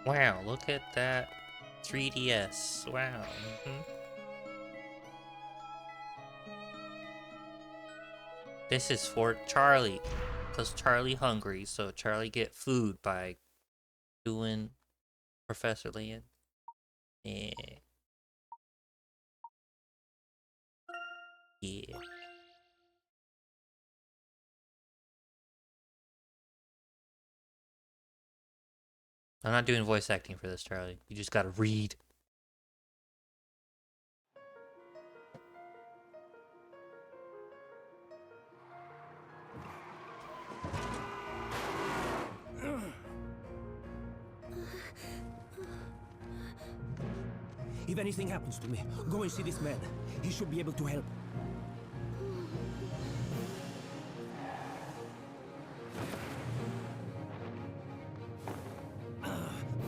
Wow, look at that 3DS. Wow. This is for Charlie, cause Charlie hungry, so Charlie get food by doing Professor Layton. Yeah, yeah. I'm not doing voice acting for this, Charlie. You just gotta read. If anything happens to me, go and see this man. He should be able to help.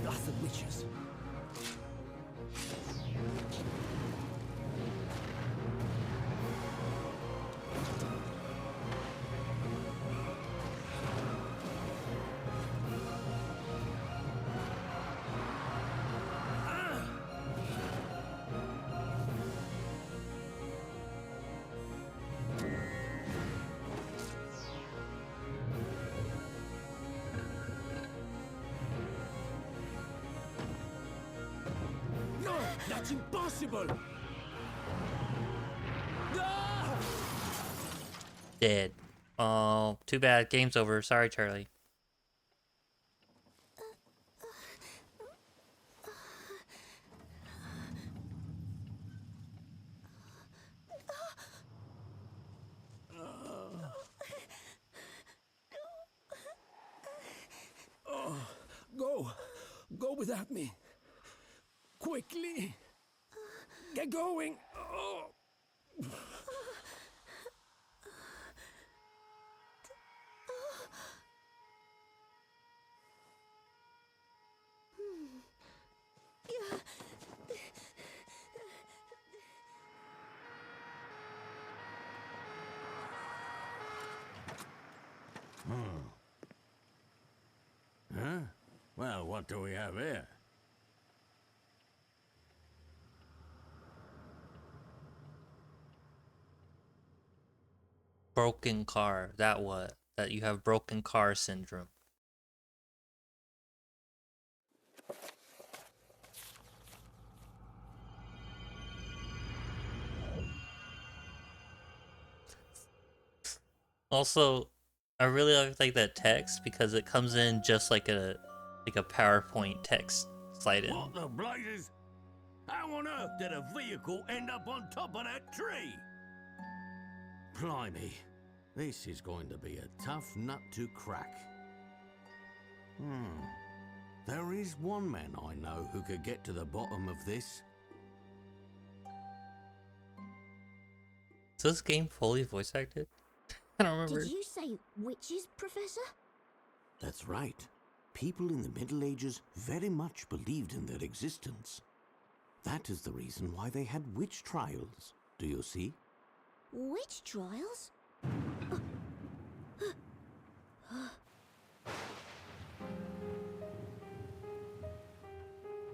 Blasted witches. No, that's impossible! Ah! Dead. Oh, too bad. Game's over. Sorry, Charlie. Go! Go without me! Quickly! Get going! Oh. Huh? Well, what do we have here? Broken car. That what? That you have broken car syndrome. Also, I really like that text because it comes in just like a PowerPoint text slide in. What the blazes? How on earth did a vehicle end up on top of that tree? Blimey, this is going to be a tough nut to crack. There is one man I know who could get to the bottom of this. Is this game fully voice acted? I don't remember. Did you say witches, Professor? That's right. People in the Middle Ages very much believed in their existence. That is the reason why they had witch trials. Do you see? Witch trials?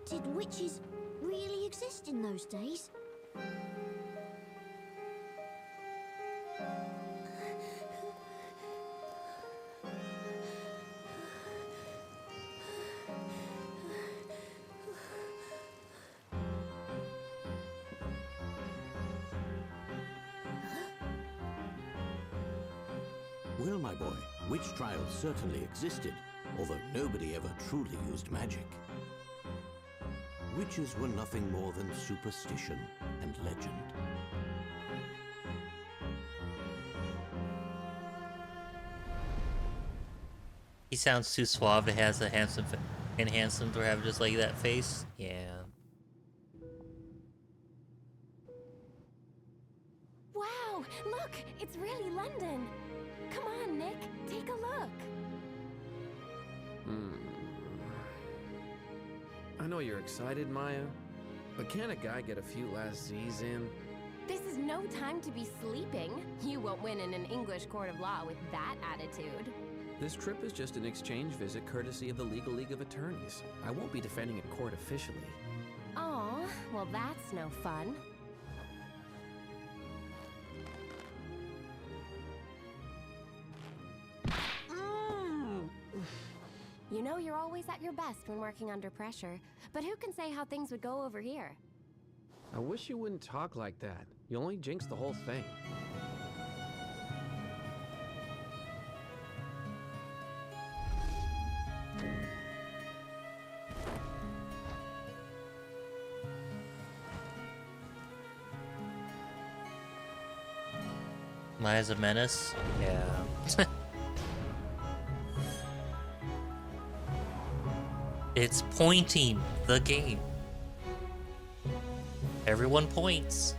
Did witches really exist in those days? Well, my boy, witch trials certainly existed, although nobody ever truly used magic. Witches were nothing more than superstition and legend. He sounds too suave to have a handsome to have just like that face. Yeah. Wow, look, it's really London. Come on, Nick, take a look. I know you're excited, Maya, but can a guy get a few last Z's in? This is no time to be sleeping. You won't win in an English court of law with that attitude. This trip is just an exchange visit courtesy of the Legal League of Attorneys. I won't be defending in court officially. Aw, well that's no fun. You know you're always at your best when working under pressure, but who can say how things would go over here? I wish you wouldn't talk like that. You only jinx the whole thing. Maya's a menace? Yeah. It's pointing the game. Everyone points.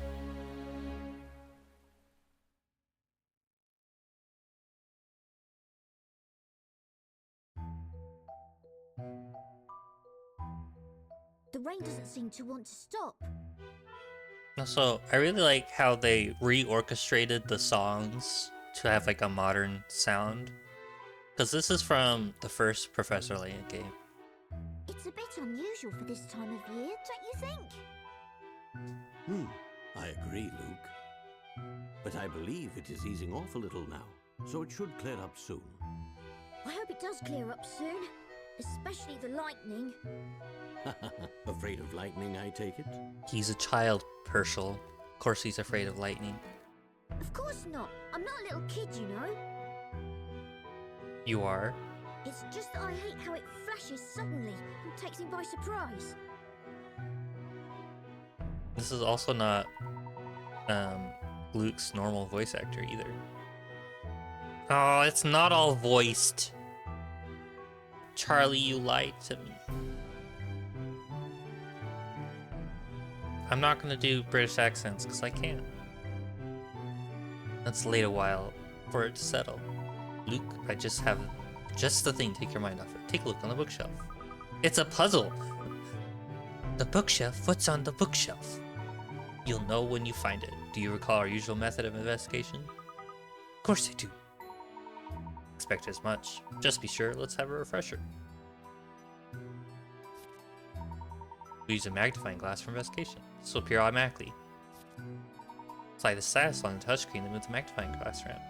The rain doesn't seem to want to stop. Also, I really like how they reorchestrated the songs to have like a modern sound. Because this is from the first Professor Layton game. It's a bit unusual for this time of year, don't you think? I agree, Luke. But I believe it is easing off a little now, so it should clear up soon. I hope it does clear up soon, especially the lightning. Afraid of lightning, I take it? He's a child, Herschel. Of course he's afraid of lightning. Of course not. I'm not a little kid, you know. You are? It's just that I hate how it flashes suddenly and takes me by surprise. This is also not Luke's normal voice actor either. Oh, it's not all voiced. Charlie, you lied to me. I'm not gonna do British accents because I can't. Let's wait a while for it to settle. Luke, I just have just the thing to take your mind off it. Take a look on the bookshelf. It's a puzzle. The bookshelf? What's on the bookshelf? You'll know when you find it. Do you recall our usual method of investigation? Of course I do. Expect as much. Just be sure, let's have a refresher. We use a magnifying glass for investigation. This will appear automatically. Slide the stylus along the touchscreen and move the magnifying glass around.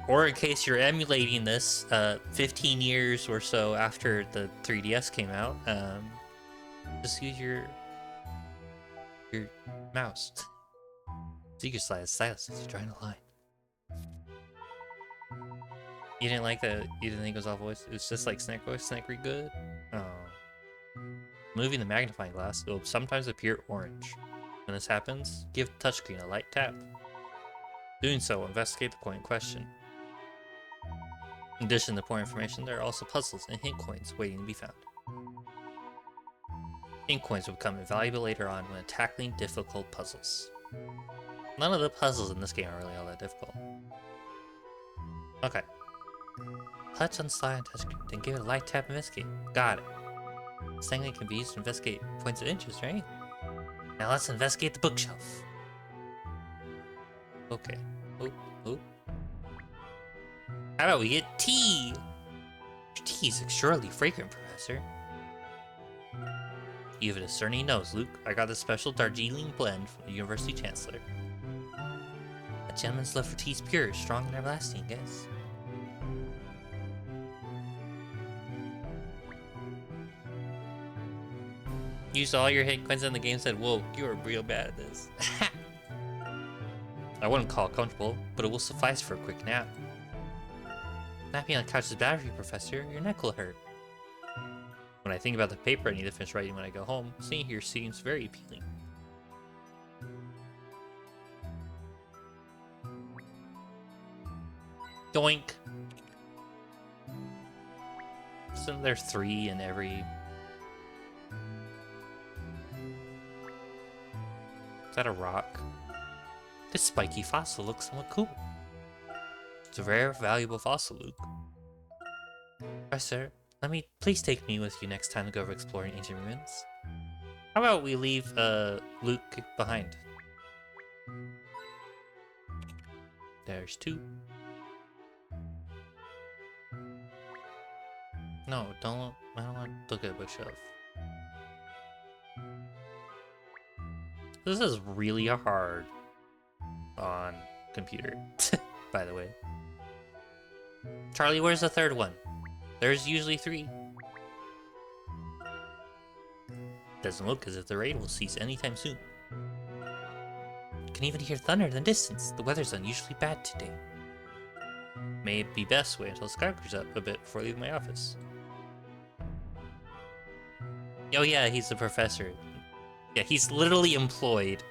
Or in case you're emulating this 15 years or so after the 3DS came out, just use your mouse. So you can slide the stylus as you're drawing a line. You didn't like that? You didn't think it was all voice? It was just like Snack voice? Snackery good? Oh. Moving the magnifying glass, it will sometimes appear orange. When this happens, give the touchscreen a light tap. Doing so will investigate the point in question. In addition to point information, there are also puzzles and hint coins waiting to be found. Hint coins will become invaluable later on when tackling difficult puzzles. None of the puzzles in this game are really all that difficult. Okay. Touch on slide and touchscreen, then give it a light tap and investigate. Got it. This thing can be used to investigate points of interest, right? Now let's investigate the bookshelf. Okay. Oh. How about we get tea? Your tea is extraordinarily fragrant, Professor. You have a discerning nose, Luke. I got this special Darjeeling blend from the University Chancellor. A gentleman's love for tea is pure, strong, and everlasting, guess. Used all your hit coins in the game and said, whoa, you are real bad at this. I wouldn't call it comfortable, but it will suffice for a quick nap. Napping on the couch is bad for you, Professor. Your neck will hurt. When I think about the paper I need to finish writing when I go home, seeing here seems very appealing. Doink! Isn't there 3 in every... Is that a rock? This spiky fossil looks somewhat cool. It's a rare, valuable fossil, Luke. Professor, please take me with you next time to go over exploring ancient ruins. How about we leave Luke behind? There's 2. No, don't. I don't want to look at a bookshelf. This is really hard on computer, by the way. Charlie, where's the third one? There's usually 3. Doesn't look as if the rain will cease anytime soon. Can even hear thunder in the distance. The weather's unusually bad today. May it be best wait until the sky clears up a bit before leaving my office. Oh yeah, he's the professor. Yeah, he's literally employed.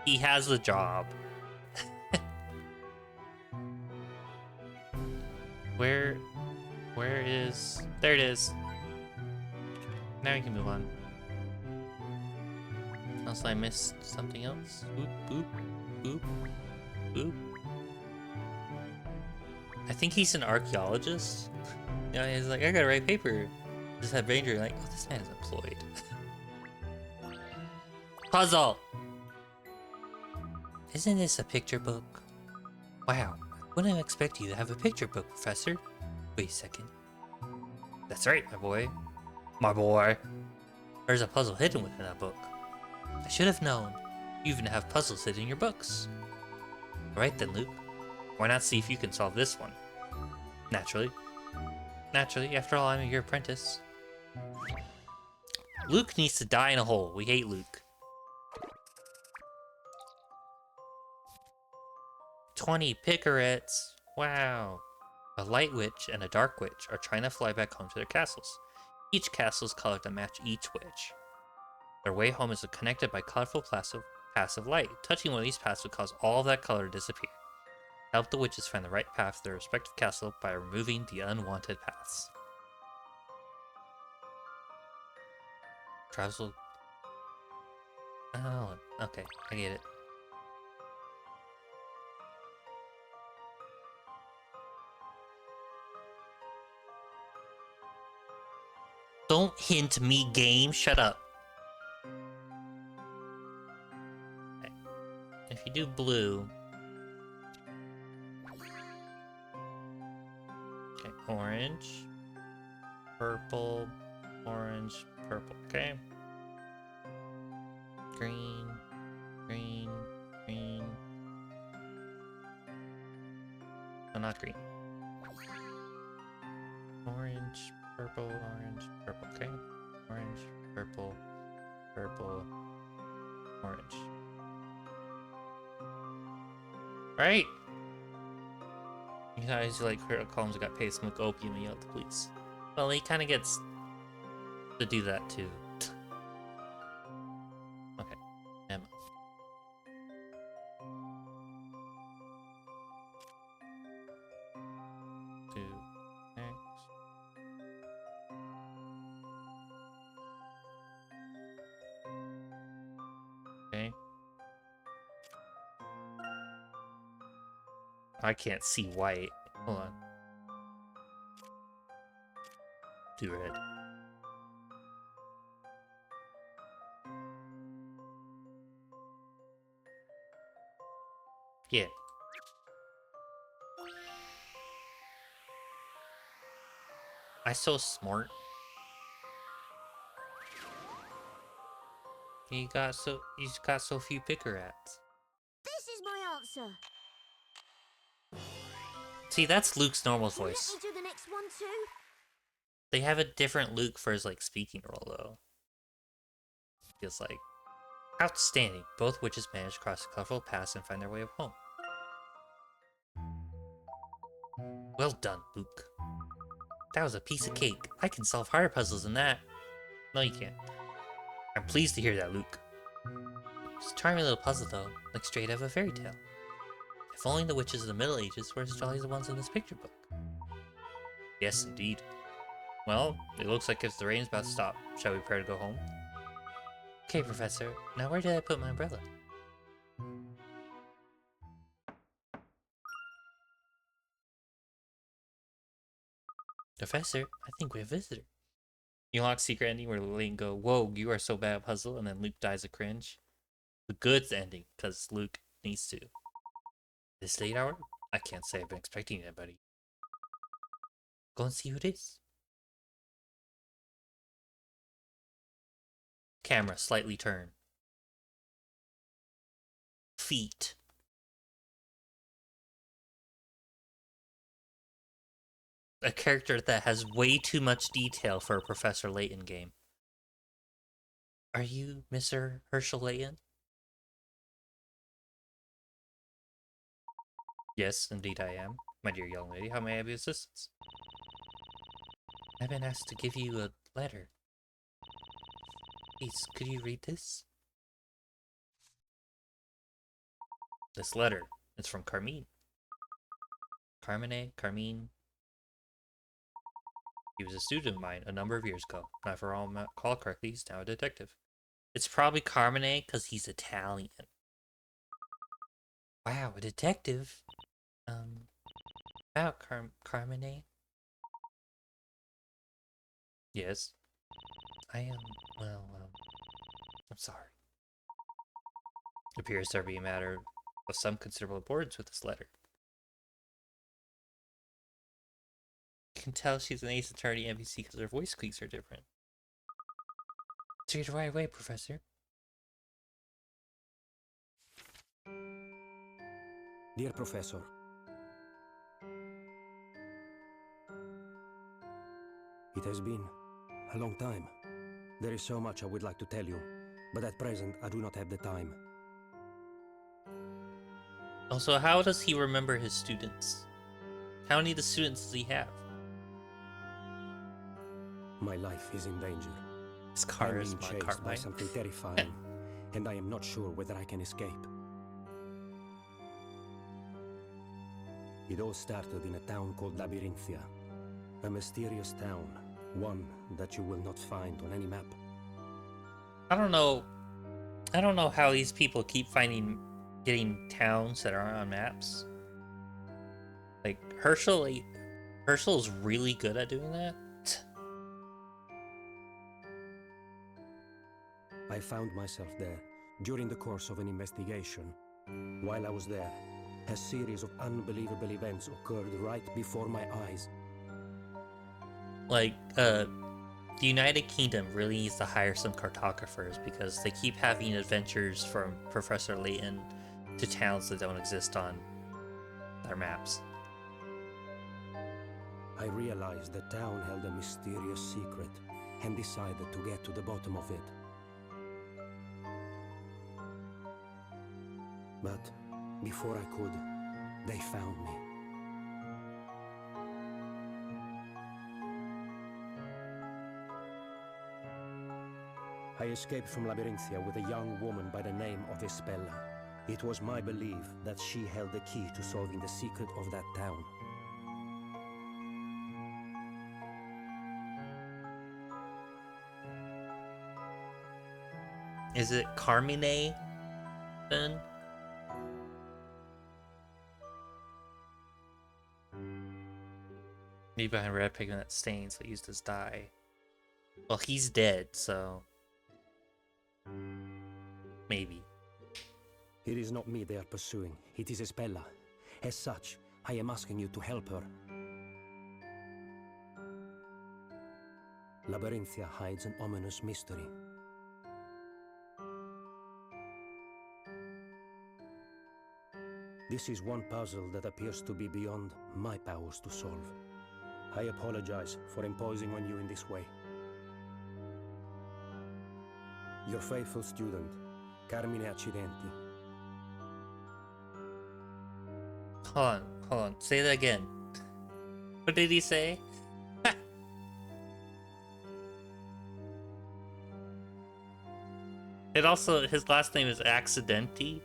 He has the job. Where is... There it is. Now we can move on. Unless I missed something else. Boop, boop, boop, boop. I think he's an archaeologist. Yeah, he's like, I gotta write paper. Just had Ranger like, oh, this man is employed. Puzzle! Isn't this a picture book? Wow, wouldn't expect you to have a picture book, Professor. Wait a second. That's right, my boy. My boy. There's a puzzle hidden within that book. I should have known. You even have puzzles hidden in your books. Alright then, Luke. Why not see if you can solve this one? Naturally. Naturally, after all, I'm your apprentice. Luke needs to die in a hole. We hate Luke. 20 picarets. Wow. A light witch and a dark witch are trying to fly back home to their castles. Each castle is colored to match each witch. Their way home is connected by colorful passive light. Touching one of these paths would cause all of that color to disappear. Help the witches find the right path to their respective castle by removing the unwanted paths. Travel. Oh, okay, I get it. Don't hint me, game. Shut up. Okay. If you do blue. Okay, orange, purple, orange, purple. Okay. Green, green, green. No, not green. Orange, purple, orange, purple. Okay. Orange, purple, purple, orange. Right. You guys like Sherlock Holmes got paid to smoke opium and yell at the police. Well, he kind of gets to do that too. Okay, Emma. Do next. Okay. I can't see white. Hold on. Do red. Yeah. I so smart. You got so few picker rats. This is my answer. See, that's Luke's normal Can you let voice. me do the next one too? They have a different Luke for his like speaking role though. Feels like outstanding. Both witches managed to cross the colorful paths and find their way home. Well done, Luke. That was a piece of cake. I can solve harder puzzles than that. No, you can't. I'm pleased to hear that, Luke. It's a charming little puzzle, though, like straight out of a fairy tale. If only the witches of the Middle Ages were as jolly as the ones in this picture book. Yes, indeed. Well, it looks like if the rain's about to stop, shall we prepare to go home? Okay, Professor. Now where did I put my umbrella? Professor, I think we have a visitor. You unlock secret ending where Layton go, whoa, you are so bad at puzzle, and then Luke dies of cringe. The good's ending, because Luke needs to. This late hour? I can't say I've been expecting anybody. Go and see who it is. Camera slightly turned. Feet. A character that has way too much detail for a Professor Layton game. Are you Mr. Herschel Layton? Yes, indeed I am. My dear young lady, how may I be of assistance? I've been asked to give you a letter. Please, could you read this? This letter is from Carmine. Carmine. He was a student of mine a number of years ago, and if I recall correctly, he's now a detective. It's probably Carmine because he's Italian. Wow, a detective? About Carmine? Yes. I am, I'm sorry. It appears there be a matter of some considerable importance with this letter. You can tell she's an ace attorney NPC because her voice clicks are different. So you're right away, Professor. Dear Professor, it has been a long time. There is so much I would like to tell you, but at present I do not have the time. Also, how does he remember his students? How many of the students does he have? My life is in danger. His car I'm is being my chased by Carmine. something terrifying, and I am not sure whether I can escape. It all started in a town called Labyrinthia. A mysterious town, one that you will not find on any map. I don't know how these people keep getting towns that aren't on maps. Like Herschel's really good at doing that. I found myself there during the course of an investigation. While I was there, a series of unbelievable events occurred right before my eyes. Like, the United Kingdom really needs to hire some cartographers because they keep having adventures from Professor Layton to towns that don't exist on their maps. I realized the town held a mysterious secret and decided to get to the bottom of it. But before I could, they found me. I escaped from Labyrinthia with a young woman by the name of Espella. It was my belief that she held the key to solving the secret of that town. Is it Carmine then? Maybe behind red pigment stains that used as dye. Well, he's dead, so maybe. It is not me they are pursuing, it is Espella. As such, I am asking you to help her. Labyrinthia hides an ominous mystery. This is one puzzle that appears to be beyond my powers to solve. I apologize for imposing on you in this way. Your faithful student, Carmine Accidenti. Hold on. Say that again. What did he say? It also, his last name is Accidenti.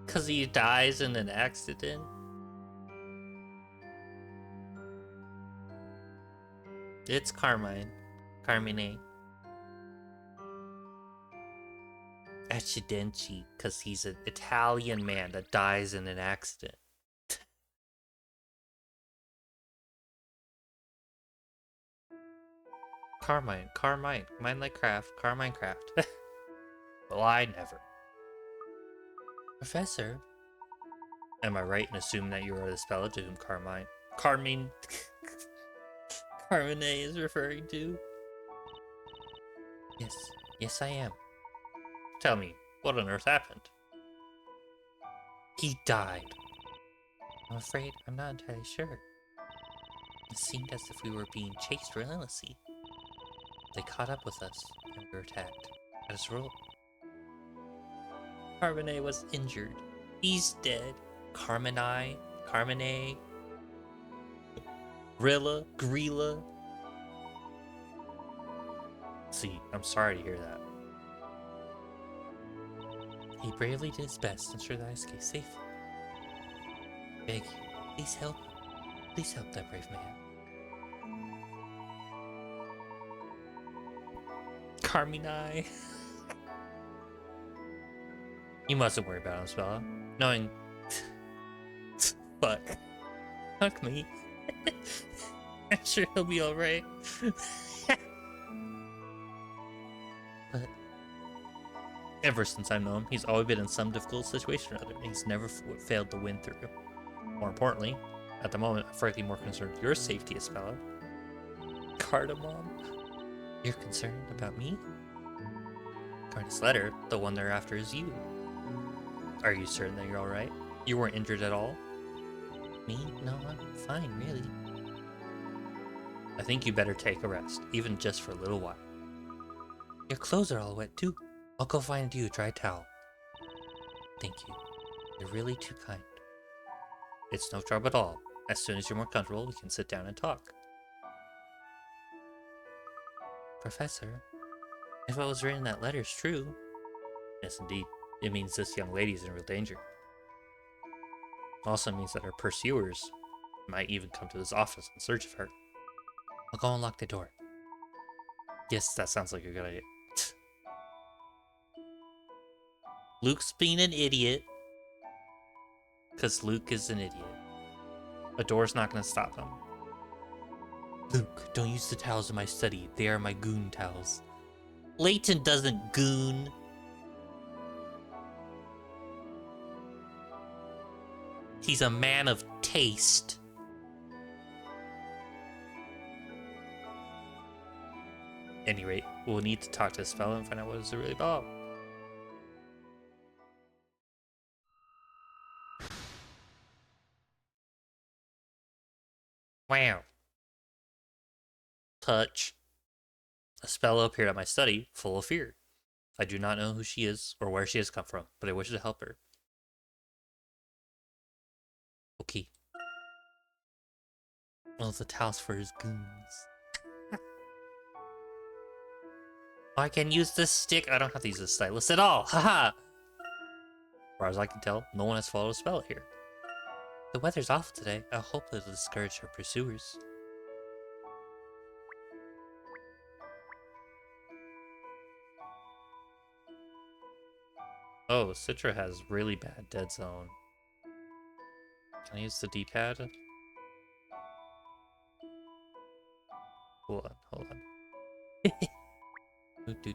Because he dies in an accident. It's Carmine. Accidenti, because he's an Italian man that dies in an accident. Carmine, mine like craft, Carmine craft. Well, I never. Professor, am I right in assuming that you are the speller to whom Carmine is referring to? Yes, yes I am. Tell me, what on earth happened? He died. I'm afraid I'm not entirely sure. It seemed as if we were being chased relentlessly. They caught up with us, and we were attacked. As a result, Carmine was injured. He's dead. Carmine, Grilla. See, I'm sorry to hear that. He bravely did his best to ensure that I escaped safely. Beg you, please help. Please help that brave man. Carmine. You mustn't worry about him, Spella. Knowing... Fuck. Fuck me. I'm sure he'll be alright. But... ever since I've known him, he's always been in some difficult situation or other. He's never failed to win through. More importantly, at the moment, I'm frankly more concerned with your safety, Espella. Cardamom. You're concerned about me? According to this letter, the one they're after is you. Are you certain that you're alright? You weren't injured at all? Me? No, I'm fine, really. I think you better take a rest, even just for a little while. Your clothes are all wet too. I'll go find you a dry towel. Thank you. You're really too kind. It's no trouble at all. As soon as you're more comfortable, we can sit down and talk. Professor, if what was written in that letter is true... Yes, indeed. It means this young lady is in real danger. Also means that her pursuers might even come to this office in search of her. I'll go and lock the door. Yes, that sounds like a good idea. Luke's being an idiot. Because Luke is an idiot. A door's not going to stop him. Luke, don't use the towels in my study. They are my goon towels. Layton doesn't goon. He's a man of taste. At any rate, we'll need to talk to this fellow and find out what it's really about. Wow. Touch. A spell appeared at my study, full of fear. I do not know who she is or where she has come from, but I wish to help her. Okay. Well, the towels for his goons. I can use this stick. I don't have to use this stylus at all. Haha. As far as I can tell, no one has followed a spell here. The weather's awful today. I hope it'll discourage her pursuers. Oh, Citra has really bad dead zone. Can I use the D-pad? Hold on.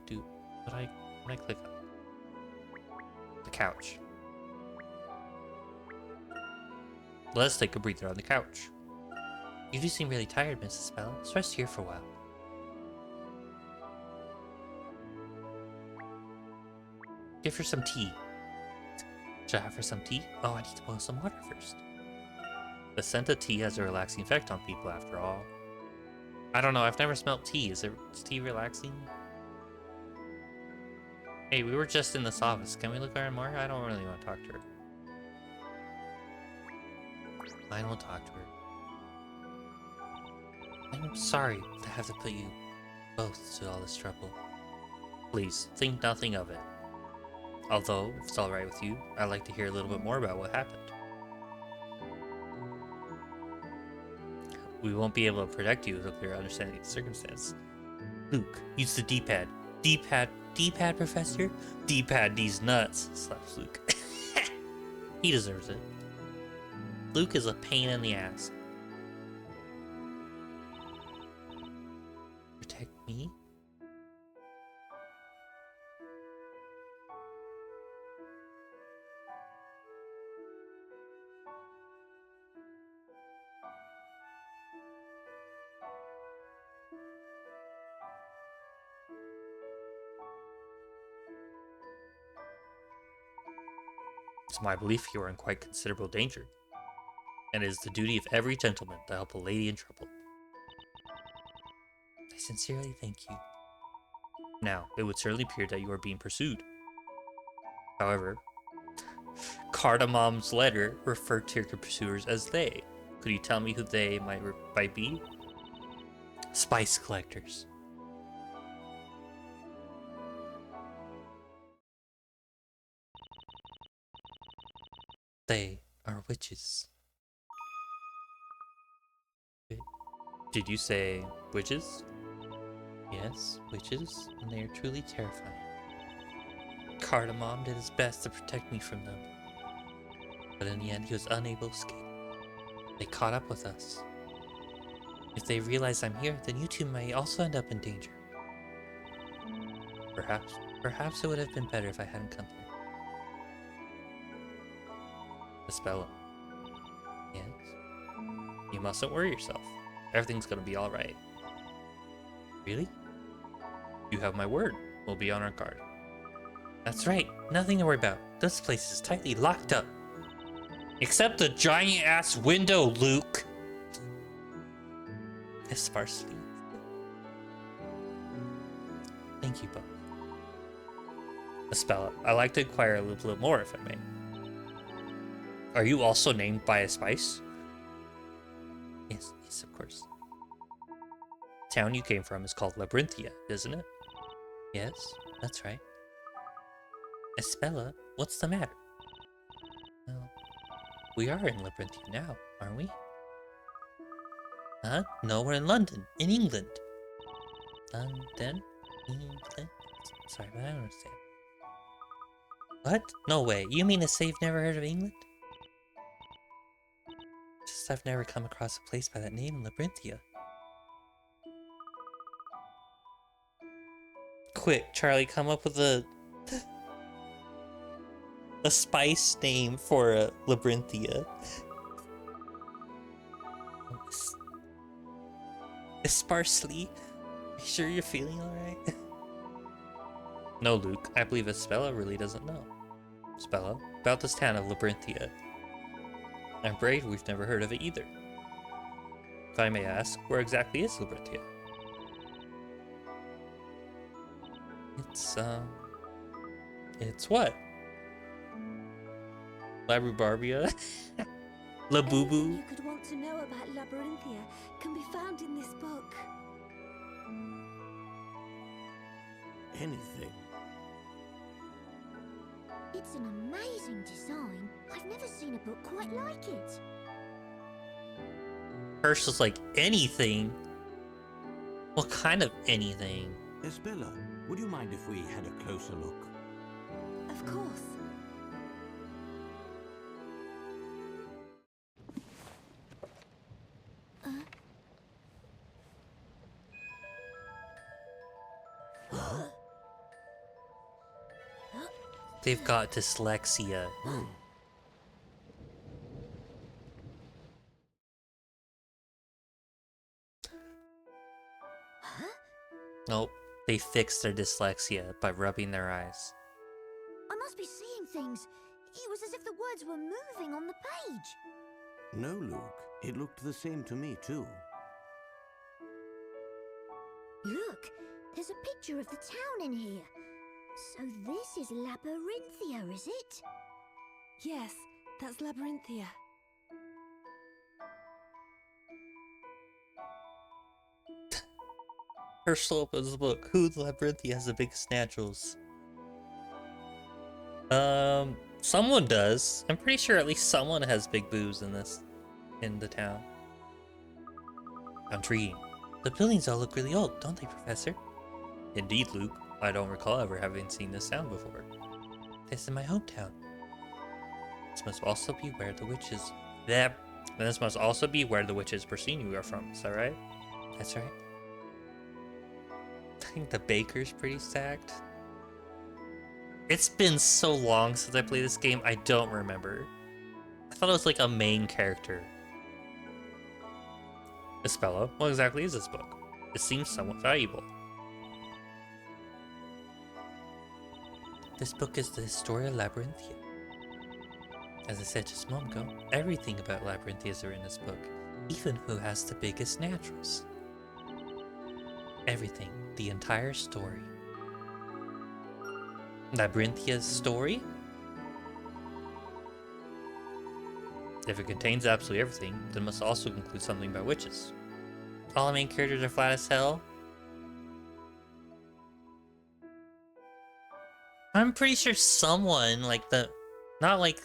do. What I click on? The couch. Let's take a breather on the couch. You do seem really tired, Mrs. Spell. Let's rest here for a while. Give her some tea. Should I have her some tea? Oh, I need to boil some water first. The scent of tea has a relaxing effect on people, after all. I don't know, I've never smelled tea. Is tea relaxing? Hey, we were just in this office. Can we look around more? I don't really want to talk to her. I won't talk to her. I'm sorry to have to put you both to all this trouble. Please, think nothing of it. Although, if it's alright with you, I'd like to hear a little bit more about what happened. We won't be able to protect you with a clear understanding of the circumstance. Luke, use the D-pad. D-pad, Professor? D-pad these nuts, slaps Luke. He deserves it. Luke is a pain in the ass. Protect me? It's my belief you are in quite considerable danger, and it is the duty of every gentleman to help a lady in trouble. I sincerely thank you. Now, it would certainly appear that you are being pursued. However, Cardamom's letter referred to your pursuers as they. Could you tell me who they might be? Spice collectors. They are witches. Did you say witches? Yes, witches, and they are truly terrifying. Cardamom did his best to protect me from them, but in the end he was unable to escape. They caught up with us. If they realize I'm here, then you two may also end up in danger. Perhaps it would have been better if I hadn't come here. Espella. Yes? You mustn't worry yourself. Everything's gonna be alright. Really? You have my word. We'll be on our guard. That's right. Nothing to worry about. This place is tightly locked up. Except the giant-ass window, Luke. Sparsely. Thank you both. Espella, I'd like to inquire a little bit more, if I may. Are you also named by a spice? Yes, of course. The town you came from is called Labyrinthia, isn't it? Yes, that's right. Espella, what's the matter? Well, we are in Labyrinthia now, aren't we? Huh? No, we're in London, in England. London? England? Sorry, but I don't understand. What? No way. You mean to say you've never heard of England? Just I've never come across a place by that name in Labyrinthia. Quick, Charlie, come up with a spice name for Labyrinthia. Sparsely. Are you sure you're feeling alright? No, Luke. I believe Espella really doesn't know. Espella, about this town of Labyrinthia. I'm afraid we've never heard of it either. If I may ask, where exactly is Labyrinthia? It's what? Labrubarbia? Labubu? Anything you could want to know about Labyrinthia can be found in this book. Anything. It's an amazing design. I've never seen a book quite like it. Herschel's like, anything? What kind of anything? Espella, would you mind if we had a closer look? Of course. They've got dyslexia. Nope. They fixed their dyslexia by rubbing their eyes. I must be seeing things. It was as if the words were moving on the page. No, Luke. It looked the same to me, too. Look, there's a picture of the town in here. So this is Labyrinthia, is it? Yes, that's Labyrinthia. Herschel opens the book. Who in Labyrinthia has the biggest naturals? Someone does. I'm pretty sure at least someone has big boobs in the town. Intriguing. The buildings all look really old, don't they, Professor? Indeed, Luke. I don't recall ever having seen this town before. This is my hometown. This must also be where the witches... This must also be where the witches pursuing you are from, is that right? That's right. I think the baker's pretty stacked. It's been so long since I played this game, I don't remember. I thought it was like a main character. Espella, what exactly is this book? It seems somewhat valuable. This book is the Historia Labyrinthia. As I said just a moment ago, everything about Labyrinthias are in this book, even who has the biggest naturals. Everything, the entire story. Labyrinthia's story? If it contains absolutely everything, then it must also include something about witches. All the main characters are flat as hell. I'm pretty sure someone, like the... Not like...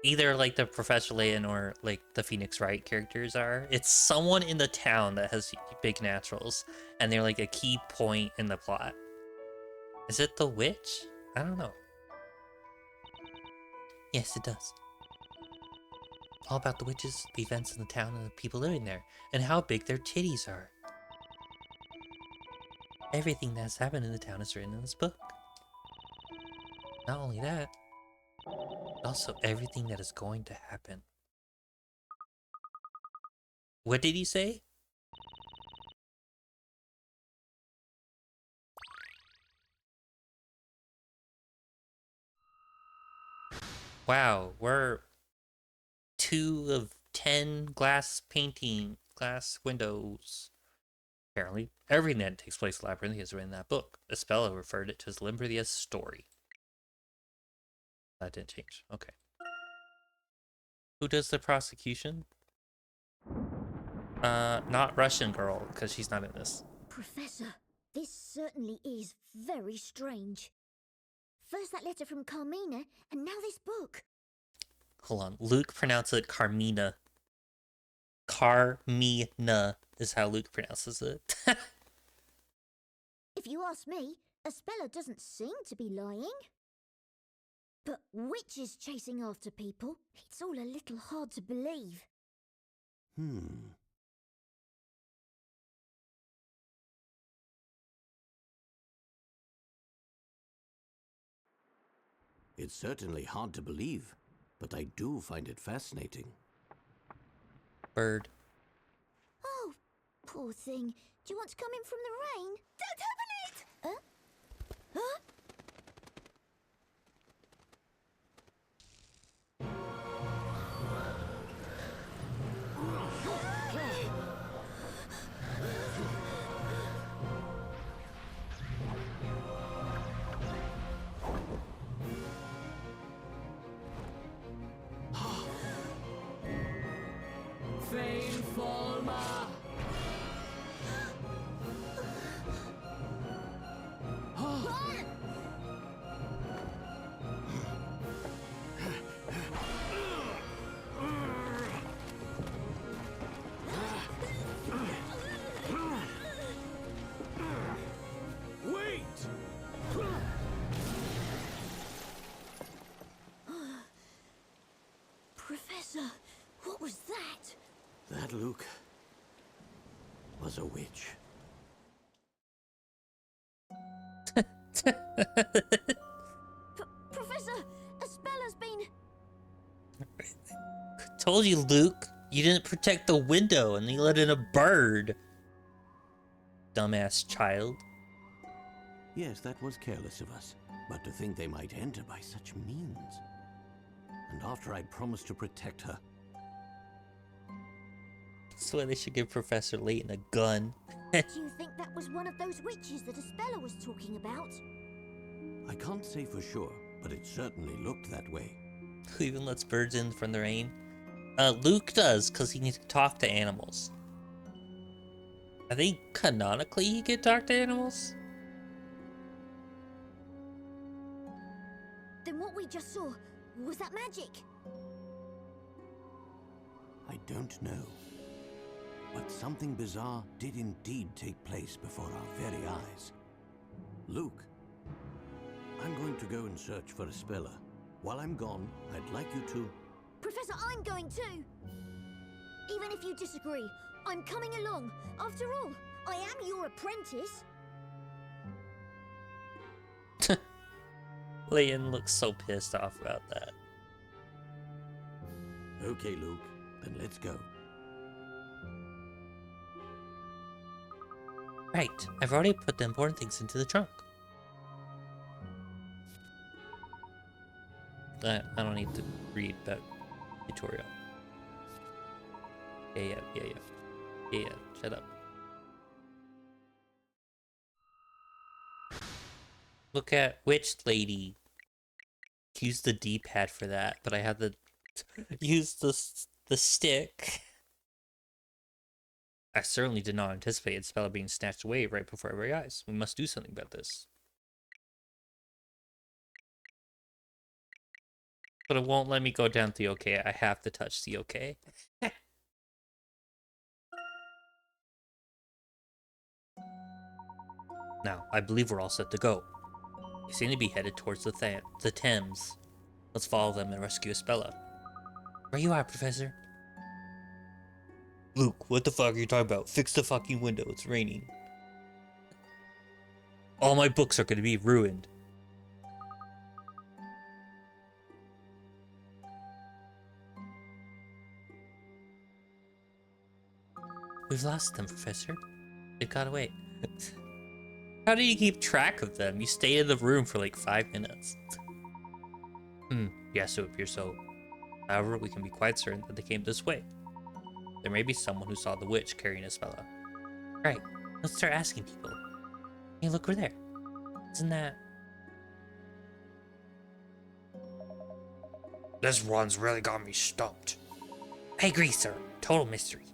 Either like the Professor Layton or like the Phoenix Wright characters are. It's someone in the town that has big naturals. And they're like a key point in the plot. Is it the witch? I don't know. Yes, it does. All about the witches, the events in the town, and the people living there, and how big their titties are. Everything that's happened in the town is written in this book. Not only that, but also everything that is going to happen. What did he say? Wow, we're 2 of 10 glass windows. Apparently, everything that takes place in Labyrinthia is written in that book. Espella referred it to as Labyrinthia's story. That didn't change. Okay. Who does the prosecution? Not Russian girl, because she's not in this. Professor, this certainly is very strange. First that letter from Carmina, and now this book. Hold on. Luke pronounced it Carmina. Carmina is how Luke pronounces it. If you ask me, Espella doesn't seem to be lying. But witches chasing after people, it's all a little hard to believe. It's certainly hard to believe, but I do find it fascinating. Bird. Oh, poor thing. Do you want to come in from the rain? Don't open it! Huh? Professor, what was that? That, Luke, was a witch. Professor, Espella's been... Told you, Luke. You didn't protect the window and you let in a bird. Dumbass child. Yes, that was careless of us. But to think they might enter by such means. And after I'd promised to protect her. That's why they should give Professor Layton a gun. Do you think that was one of those witches that Espella was talking about? I can't say for sure, but it certainly looked that way. Who even lets birds in from the rain? Luke does, because he needs to talk to animals. I think canonically he could talk to animals? Then what we just saw, was that magic? I don't know. But something bizarre did indeed take place before our very eyes. Luke, I'm going to go and search for Espella. While I'm gone, I'd like you to... Professor, I'm going too! Even if you disagree, I'm coming along. After all, I am your apprentice. Layton looks so pissed off about that. Okay, Luke, then let's go. Right, I've already put the important things into the trunk. I don't need to read that tutorial. Yeah, shut up. Look at Witch Lady. Use the D-pad for that, but I had to use the stick. I certainly did not anticipate Spella being snatched away right before our very eyes. We must do something about this. But it won't let me go down the OK. I have to touch the OK. Now, I believe we're all set to go. They seem to be headed towards the Thames. Let's follow them and rescue Spella. Where you are, Professor? Luke, what the fuck are you talking about? Fix the fucking window, it's raining. All my books are gonna be ruined. We've lost them, Professor. They got away. How do you keep track of them? You stayed in the room for like 5 minutes. Yes, it appears so. However, we can be quite certain that they came this way. There may be someone who saw the witch carrying Spella. Right, let's start asking people. Hey, look, we're there. Isn't that... This one's really got me stumped. I agree, sir. Total mystery.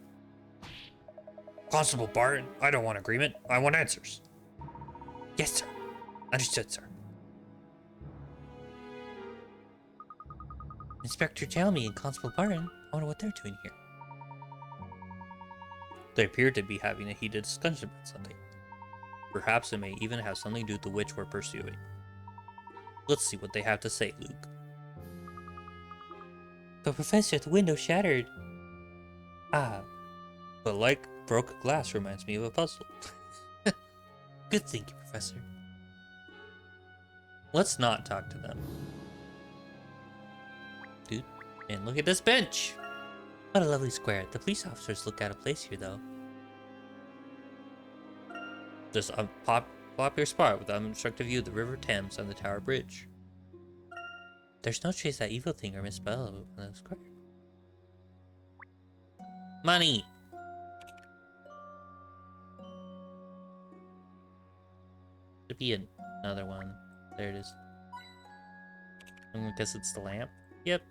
Constable Barton, I don't want agreement. I want answers. Yes, sir. Understood, sir. Inspector Jalmy and Constable Barton, I wonder what they're doing here. They appear to be having a heated discussion about something. Perhaps it may even have something to do with the witch we're pursuing. Let's see what they have to say, Luke. But Professor, the window shattered. Ah, but like broken glass reminds me of a puzzle. Good thinking, Professor. Let's not talk to them. Dude, and look at this bench! What a lovely square. The police officers look out of place here, though. Just a popular spot with unobstructed view of the River Thames and the Tower Bridge. There's no trace of that evil thing or Miss Bella in the square. Money! Should be another one. There it is. I guess it's the lamp. Yep.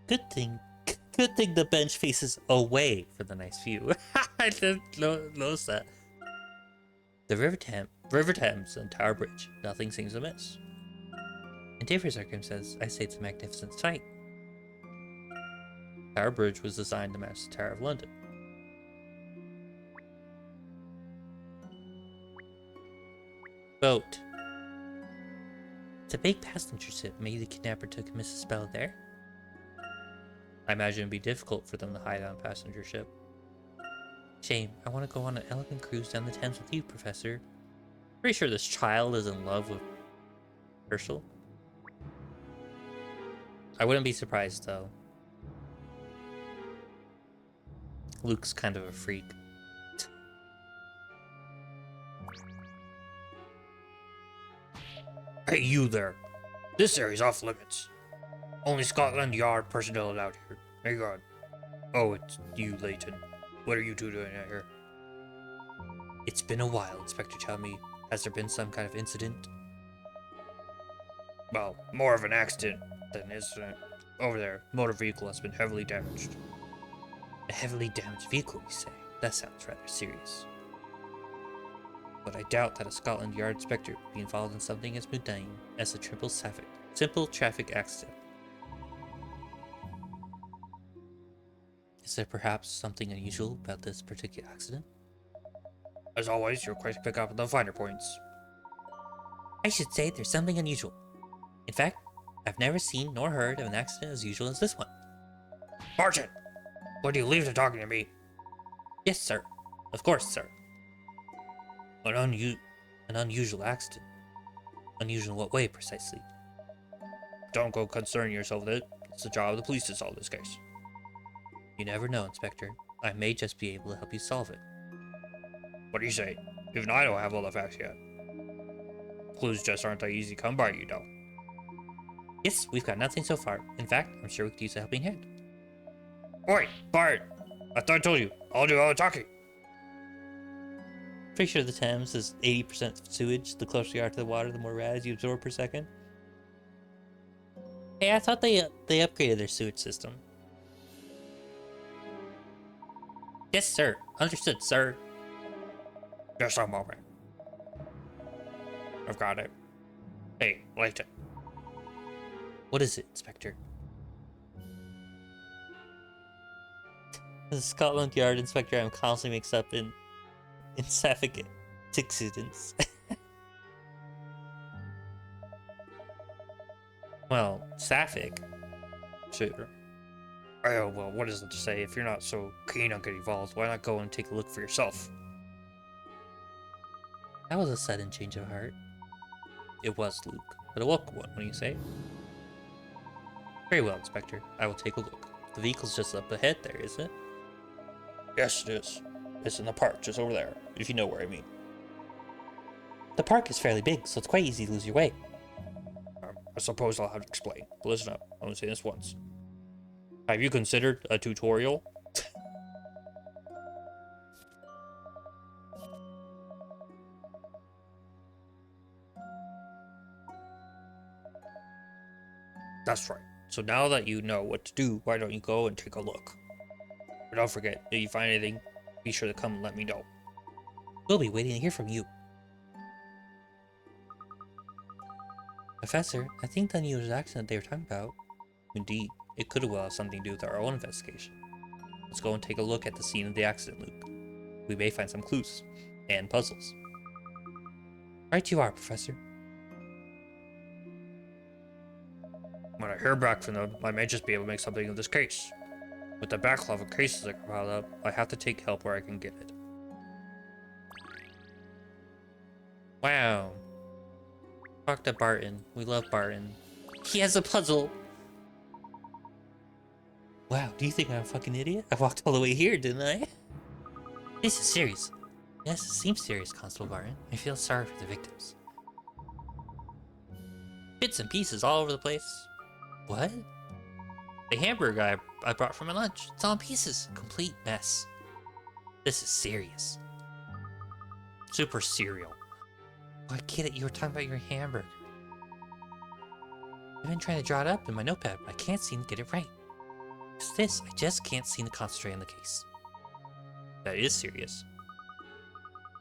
Good thing the bench faces away for the nice view. I didn't notice that. The River Thames and Tower Bridge. Nothing seems amiss. In different circumstances, I say it's a magnificent sight. Tower Bridge was designed to match the Tower of London. Boat. It's a big passenger ship. Maybe the kidnapper took Mrs. Spell there? I imagine it'd be difficult for them to hide on a passenger ship. Shame. I want to go on an elegant cruise down the Thames with you, Professor. Pretty sure this child is in love with Herschel. I wouldn't be surprised, though. Luke's kind of a freak. Hey, you there. This area's off limits. Only Scotland Yard personnel allowed here. Hang on. Oh, it's you, Layton. What are you two doing out here? It's been a while, Inspector Chummy. Has there been some kind of incident? Well, more of an accident than an incident. Over there, motor vehicle has been heavily damaged. A heavily damaged vehicle, you say? That sounds rather serious. But I doubt that a Scotland Yard inspector would be involved in something as mundane as a simple traffic accident. Is there perhaps something unusual about this particular accident? As always, you're quick to pick up on the finer points. I should say there's something unusual. In fact, I've never seen nor heard of an accident as usual as this one. Barton! Would you leave to talking to me? Yes, sir. Of course, sir. An unusual accident. Unusual in what way, precisely? Don't go concerning yourself with it. It's the job of the police to solve this case. You never know, Inspector. I may just be able to help you solve it. What do you say? Even I don't have all the facts yet. Clues just aren't that easy to come by, you know. Yes, we've got nothing so far. In fact, I'm sure we could use a helping hand. Oi, Bart! I thought I told you, I'll do all the talking. Pretty sure the Thames is 80% sewage. The closer you are to the water, the more rads you absorb per second. Hey, I thought they upgraded their sewage system. Yes, sir. Understood, sir. Just a moment. I've got it. Hey, Layton. What is it, Inspector? The Scotland Yard Inspector I'm constantly mixed up in Sapphic accidents. Well, Sapphic? Sure. Oh, well, what is it to say? If you're not so keen on getting involved, why not go and take a look for yourself? That was a sudden change of heart. It was, Luke, but a welcome one, when you say. Very well, Inspector. I will take a look. The vehicle's just up ahead there, isn't it? Yes, it is. It's in the park, just over there, if you know where I mean. The park is fairly big, so it's quite easy to lose your way. I suppose I'll have to explain. But listen up, I'm gonna say this once. Have you considered a tutorial? That's right. So now that you know what to do, why don't you go and take a look? But don't forget, if you find anything, be sure to come and let me know. We'll be waiting to hear from you. Professor, I think the unusual accident they were talking about. Indeed, it could well have something to do with our own investigation. Let's go and take a look at the scene of the accident, Luke. We may find some clues and puzzles. Right you are, Professor. When I hear back from them, I may just be able to make something of this case. With the backlog of cases that are piled up, I have to take help where I can get it. Wow. Talk to Barton. We love Barton. He has a puzzle. Wow, do you think I'm a fucking idiot? I walked all the way here, didn't I? This is serious. Yes, it seems serious, Constable Barton. I feel sorry for the victims. Bits and pieces all over the place. What? The hamburger I brought for my lunch. It's all in pieces. Complete mess. This is serious. Super cereal. Oh, I get it. You were talking about your hamburger. I've been trying to draw it up in my notepad, but I can't seem to get it right. It's this. I just can't seem to concentrate on the case. That is serious.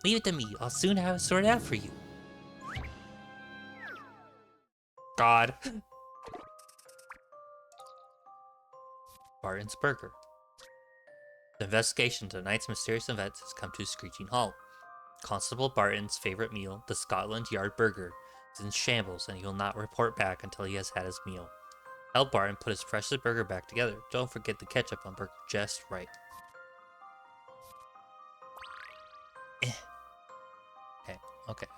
Leave it to me. I'll soon have it sorted out for you. God. Barton's Burger. The investigation into tonight's mysterious events has come to a screeching halt. Constable Barton's favorite meal, the Scotland Yard Burger, is in shambles and he will not report back until he has had his meal. Help Barton put his precious burger back together. Don't forget the ketchup on burger just right. Okay.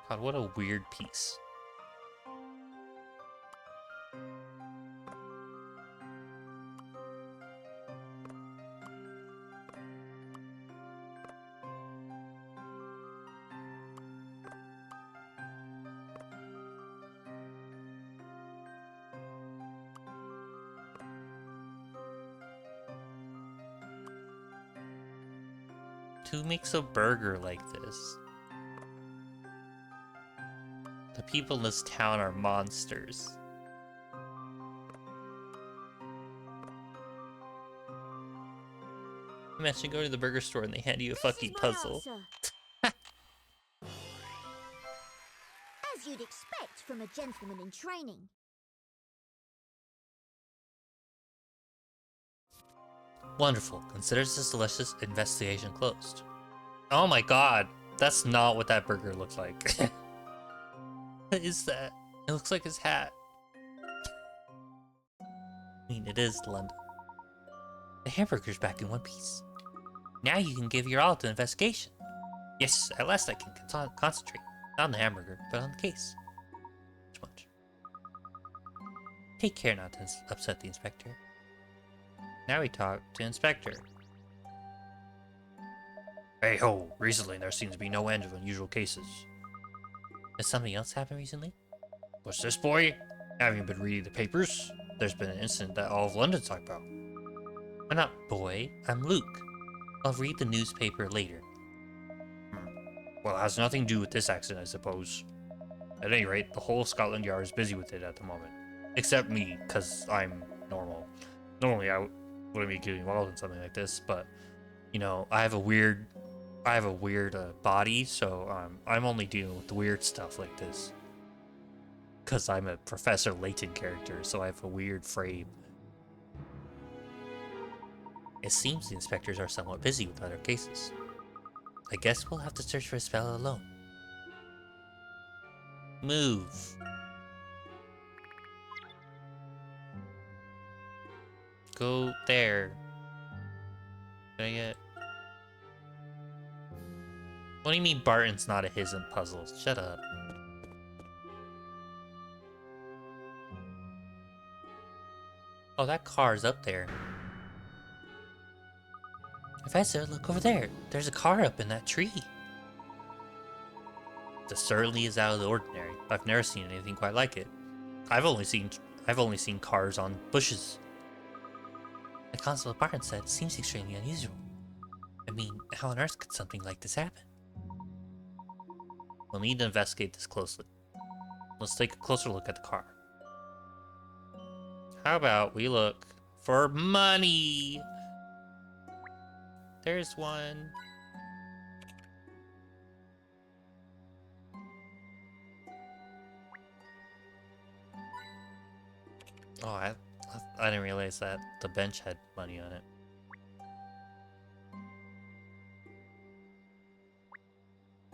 God, what a weird piece. Who makes a burger like this? The people in this town are monsters. Imagine going to the burger store and they hand you a fucking puzzle. As you'd expect from a gentleman in training. Wonderful. Consider this delicious investigation closed. Oh my god. That's not what that burger looks like. What is that? It looks like his hat. I mean, it is London. The hamburger's back in one piece. Now you can give your all to the investigation. Yes, at last I can concentrate. Not on the hamburger, but on the case. Too much. Take care not to upset the inspector. Now we talk to Inspector. Hey ho, recently there seems to be no end of unusual cases. Has something else happened recently? What's this, boy? Haven't you been reading the papers? There's been an incident that all of London's talking about. I'm not boy, I'm Luke. I'll read the newspaper later. Well, it has nothing to do with this accident, I suppose. At any rate, the whole Scotland Yard is busy with it at the moment. Except me, because I'm normal. Normally, I wouldn't be getting involved in something like this, but, you know, I have a weird body, so I'm only dealing with the weird stuff like this. Because I'm a Professor Layton character, so I have a weird frame. It seems the inspectors are somewhat busy with other cases. I guess we'll have to search for a spell alone. Move. Go there. Can I get... What do you mean Barton's not a his in puzzles? Shut up. Oh, that car's up there. Professor, look over there. There's a car up in that tree. This certainly is out of the ordinary. I've never seen anything quite like it. I've only seen cars on bushes. Like Constable Barton said, it seems extremely unusual. I mean, how on earth could something like this happen? We'll need to investigate this closely. Let's take a closer look at the car. How about we look for money? There's one. Oh, I didn't realize that the bench had money on it.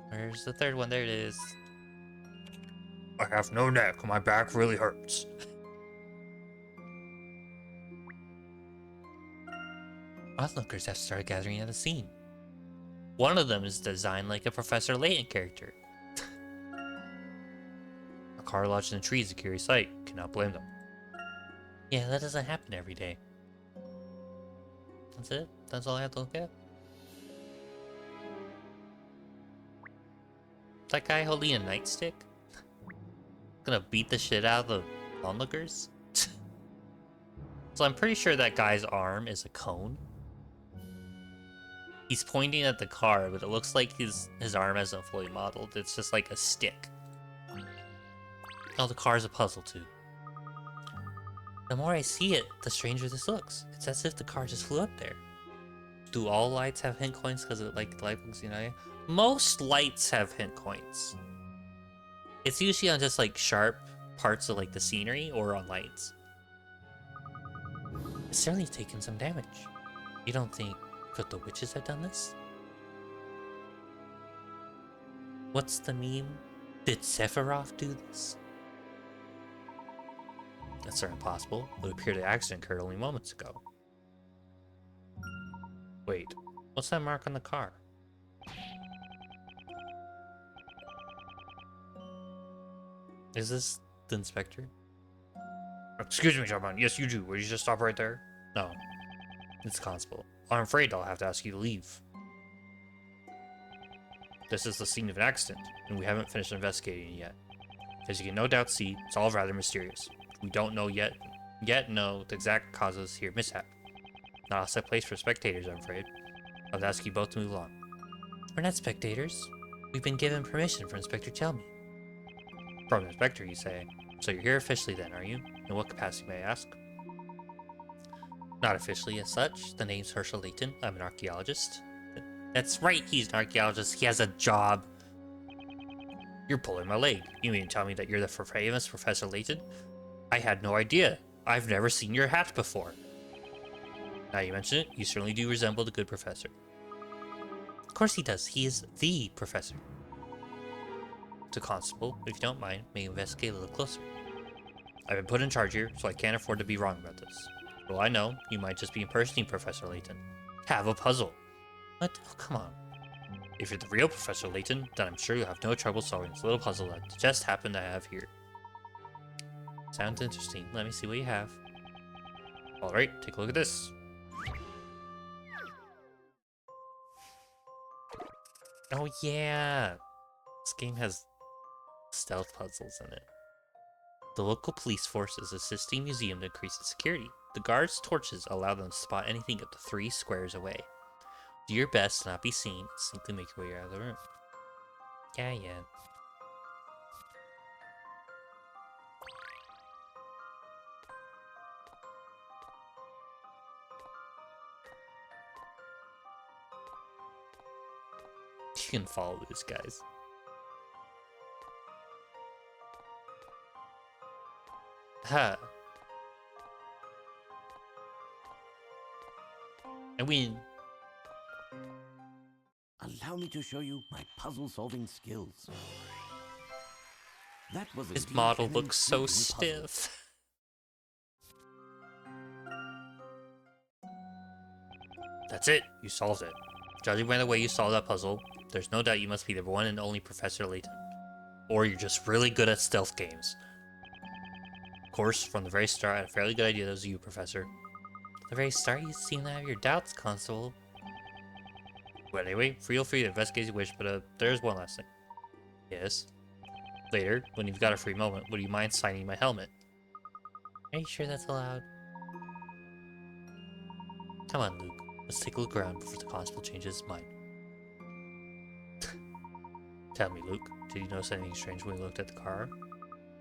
Where's the third one? There it is. I have no neck. My back really hurts. Onlookers have started gathering at the scene. One of them is designed like a Professor Layton character. A car lodged in a tree is a curious sight. Cannot blame them. Yeah, that doesn't happen every day. That's it? That's all I have to look at? That guy holding a nightstick? Gonna beat the shit out of the onlookers? So I'm pretty sure that guy's arm is a cone. He's pointing at the car, but it looks like his arm isn't fully modeled. It's just like a stick. Oh, the car's a puzzle too. The more I see it, the stranger this looks. It's as if the car just flew up there. Do all lights have hint coins because of like light bugs, you know? Most lights have hint coins. It's usually on just like sharp parts of like the scenery or on lights. It's certainly taken some damage. You don't think could the witches have done this? What's the meme? Did Sephiroth do this? That's certainly possible. It would appear the accident occurred only moments ago. Wait, what's that mark on the car? Is this the inspector? Excuse me, gentlemen. Yes, you do. Will you just stop right there? No. It's the constable. I'm afraid I'll have to ask you to leave. This is the scene of an accident, and we haven't finished investigating it yet. As you can no doubt see, it's all rather mysterious. We don't know yet know the exact causes here mishap. Not a set place for spectators, I'm afraid. I'll ask you both to move along. We're not spectators. We've been given permission from Inspector Chelmy. From the Inspector, you say? So you're here officially then, are you? In what capacity, may I ask? Not officially as such. The name's Herschel Layton. I'm an archaeologist. That's right, he's an archaeologist. He has a job. You're pulling my leg. You mean to tell me that you're the famous Professor Layton? I had no idea. I've never seen your hat before. Now you mention it, you certainly do resemble the good professor. Of course he does. He is the professor. To Constable, if you don't mind, may investigate a little closer. I've been put in charge here, so I can't afford to be wrong about this. Well, I know, you might just be impersonating Professor Layton. Have a puzzle. What? Oh, come on. If you're the real Professor Layton, then I'm sure you'll have no trouble solving this little puzzle that just happened to have here. Sounds interesting. Let me see what you have. Alright, take a look at this. Oh yeah! This game has stealth puzzles in it. The local police force is assisting the museum to increase its security. The guards' torches allow them to spot anything up to 3 squares away. Do your best to not be seen and simply make your way out of the room. Yeah. You can follow these guys. Huh. I mean... Allow me to show you my puzzle-solving skills. That was His indeed model an looks so intriguing puzzle. stiff. That's it. You solved it. Judging by the way you solved that puzzle, there's no doubt you must be the one and only Professor Layton. Or you're just really good at stealth games. Of course, from the very start, I had a fairly good idea that was you, Professor. At the very start, you seem to have your doubts, Constable. But anyway, feel free to investigate as you wish, but there's one last thing. Yes? Later, when you've got a free moment, would you mind signing my helmet? Are you sure that's allowed? Come on, Luke. Let's take a look around before the constable changes his mind. Tell me, Luke, did you notice anything strange when you looked at the car?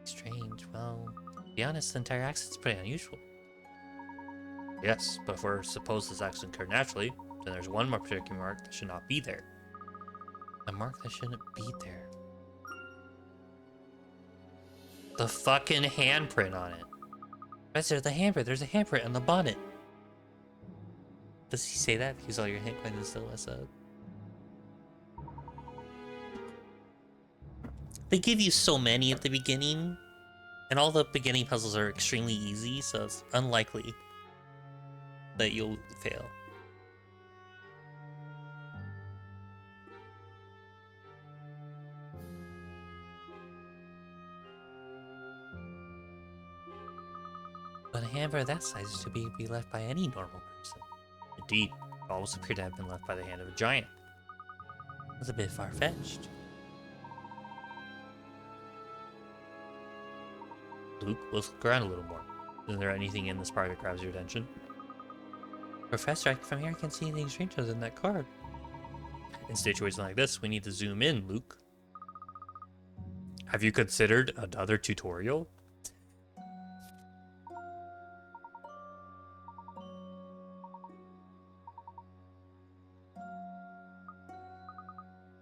Strange? Well, to be honest, the entire accident's pretty unusual. Yes, but if we're supposed this accident occurred naturally, then there's one more particular mark that should not be there. A mark that shouldn't be there. The fucking handprint on it. Professor, the handprint. There's a handprint on the bonnet. Does he say that because all your handprint is still messed up? They give you so many at the beginning, and all the beginning puzzles are extremely easy, so it's unlikely that you'll fail. But a hammer that size is to be left by any normal person. Indeed, it almost appeared to have been left by the hand of a giant. That's a bit far-fetched. Luke, let's look around a little more. Isn't there anything in this part that grabs your attention? Professor, from here I can't see anything stranger than that card. In situations like this, we need to zoom in, Luke. Have you considered another tutorial?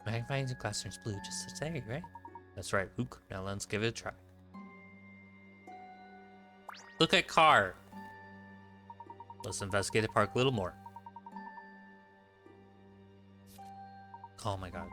Magnifying glass turns blue just as there, right? That's right, Luke. Now let's give it a try. Look at car. Let's investigate the park a little more. Oh my god.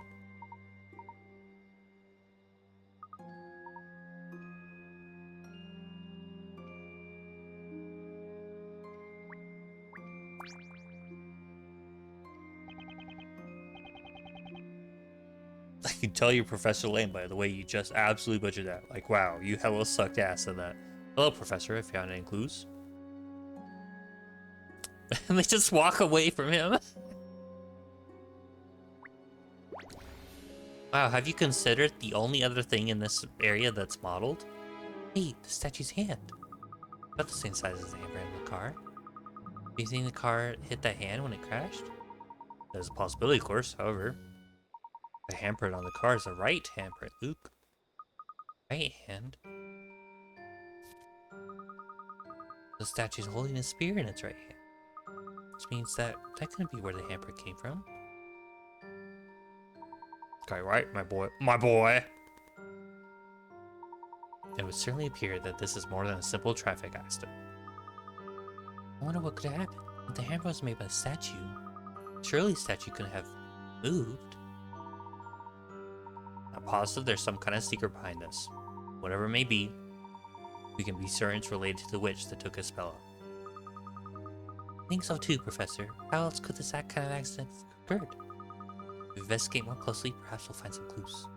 I can tell you're Professor Lane by the way you just absolutely butchered that. Like, wow, you hella sucked ass at that. Hello, Professor, if you found any clues. And they just walk away from him. Wow, have you considered the only other thing in this area that's modeled? Hey, the statue's hand. About the same size as the handprint of the car. Do you think the car hit that hand when it crashed? There's a possibility, of course, however. The handprint on the car is a right handprint, Luke. Right hand? The statue's holding a spear in its right hand. Which means that couldn't be where the handprint came from. Okay, right, my boy. My boy! It would certainly appear that this is more than a simple traffic accident. I wonder what could have happened. If the handprint was made by a statue, surely the statue couldn't have moved. I'm positive there's some kind of secret behind this. Whatever it may be, we can be certain it's related to the witch that took Isabella. I think so too, Professor. How else could this kind of accident have occurred? If we investigate more closely, perhaps we'll find some clues.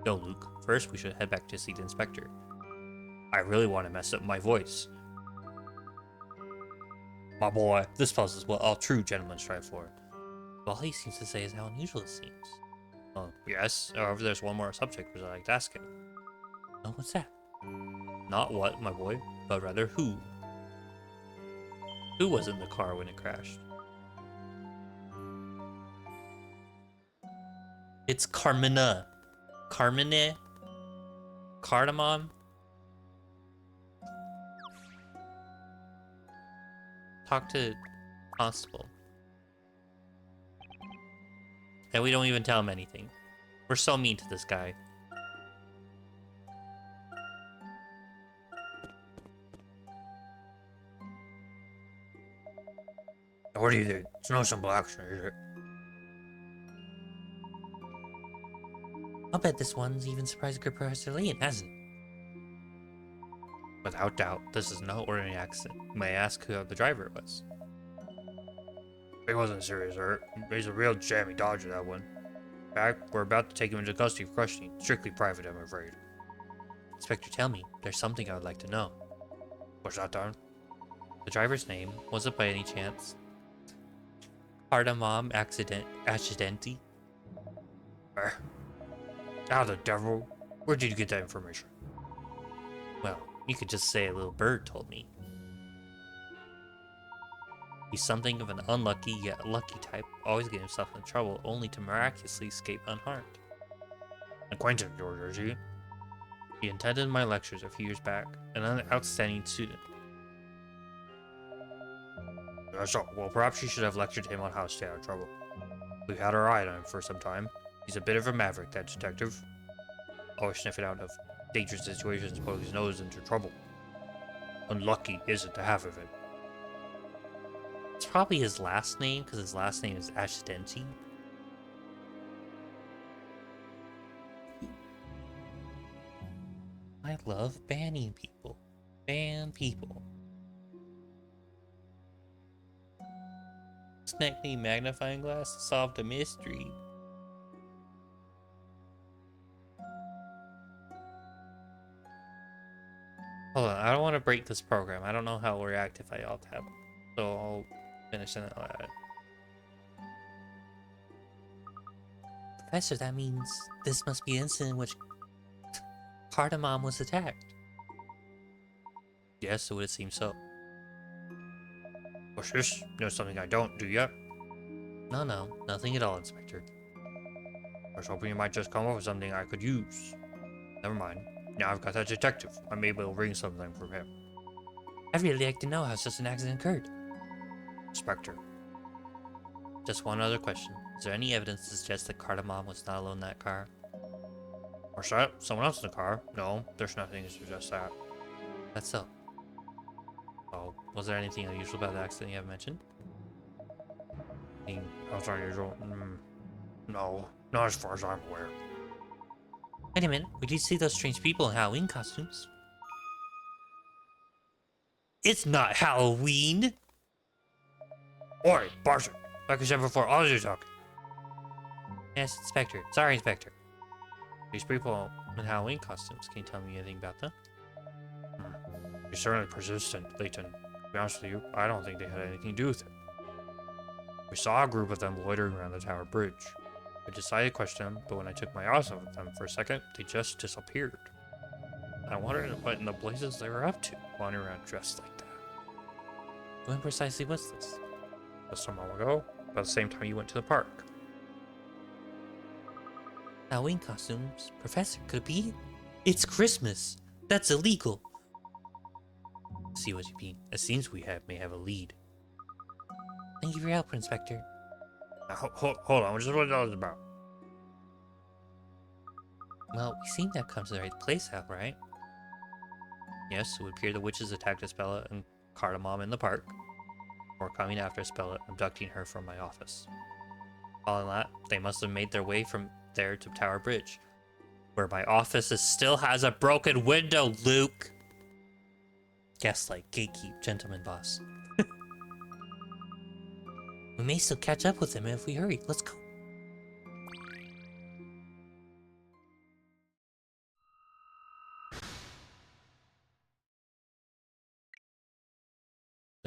No, Luke. First, we should head back to see the inspector. I really want to mess up my voice. My boy, this puzzle is what all true gentlemen strive for. All he seems to say is how unusual it seems. Oh, yes. However, there's one more subject which I'd like to ask him. Oh, what's that? Not what, my boy, but rather who. Who was in the car when it crashed? It's Carmina. Carmine? Cardamom? Talk to Constable. And we don't even tell him anything. We're so mean to this guy. What do you think? It's no simple action, is it? I'll bet this one's even surprised good Professor Layton, hasn't it? Without doubt, this is no ordinary accident. You may ask who the driver was. He wasn't serious, sir. He's a real jammy dodger, that one. In fact, we're about to take him into custody for questioning. Strictly private, I'm afraid. Inspector, tell me. There's something I would like to know. What's that, Don? The driver's name, was it by any chance Cardamom Accidenti? How the devil? Where did you get that information? Well, you could just say a little bird told me. He's something of an unlucky yet lucky type, always getting himself in trouble only to miraculously escape unharmed. Acquaintance of yours, is he? He attended my lectures a few years back, an outstanding student. So, well, perhaps you should have lectured him on how to stay out of trouble. We've had our eye on him for some time. He's a bit of a maverick, that detective. Always sniffing out of dangerous situations, putting his nose into trouble. Unlucky, is it, to have of him? It's probably his last name, because his last name is Accidenti. I love banning people. Ban people. Snack me magnifying glass to solve the mystery. Hold on, I don't want to break this program. I don't know how it'll react if I alt tab. So I'll finish it. Professor, that means this must be an incident in which Cardamom was attacked. Yes, it would seem so. What's this? You know something I don't, do ya? No, nothing at all, Inspector. I was hoping you might just come up with something I could use. Never mind. Now I've got that detective. I may be able to wring something from him. I'd really like to know how such an accident occurred. Inspector. Just one other question. Is there any evidence to suggest that Cardamom was not alone in that car? What's that? Someone else in the car? No, there's nothing to suggest that. That's so. Oh, was there anything unusual about the accident you haven't mentioned? I mean, that's unusual. No, not as far as I'm aware. Wait a minute, we did see those strange people in Halloween costumes. It's not Halloween! Oi, Barson! Like I said before, all you talking. Yes, Inspector. Sorry, Inspector. These people in Halloween costumes, can you tell me anything about them? You're certainly persistent, Layton. To be honest with you, I don't think they had anything to do with it. We saw a group of them loitering around the tower bridge. I decided to question them, but when I took my eyes off of them for a second, they just disappeared. I wondered what in the blazes they were up to, wandering around dressed like that. When precisely was this? Just some time ago, about the same time you went to the park. Halloween costumes? Professor, could it be? It's Christmas! That's illegal! See what you mean. It seems we may have a lead. Thank you for your help, Inspector. Hold on, just what that was about. Well, we seem to have come to the right place now, right? Yes, it would appear the witches attacked Espella and Cardamom in the park, or coming after Espella, abducting her from my office. Following that, they must have made their way from there to Tower Bridge, where my office still has a broken window, Luke! Gaslight, gatekeep, gentleman boss. We may still catch up with them if we hurry. Let's go.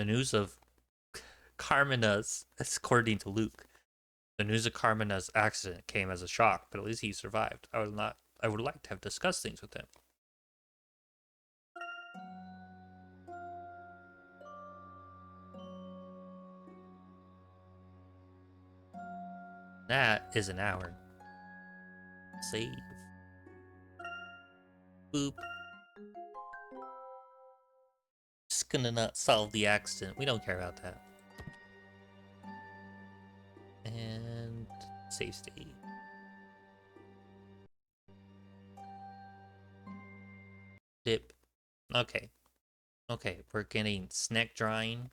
The news of Carmina's, according to Luke, the news of Carmina's accident came as a shock, but at least he survived. I would like to have discussed things with him. That is an hour. Save. Boop. Just gonna not solve the accident. We don't care about that. And save state. Dip. Okay. Okay, we're getting snack drying.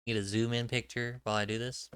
Get a zoom in picture while I do this.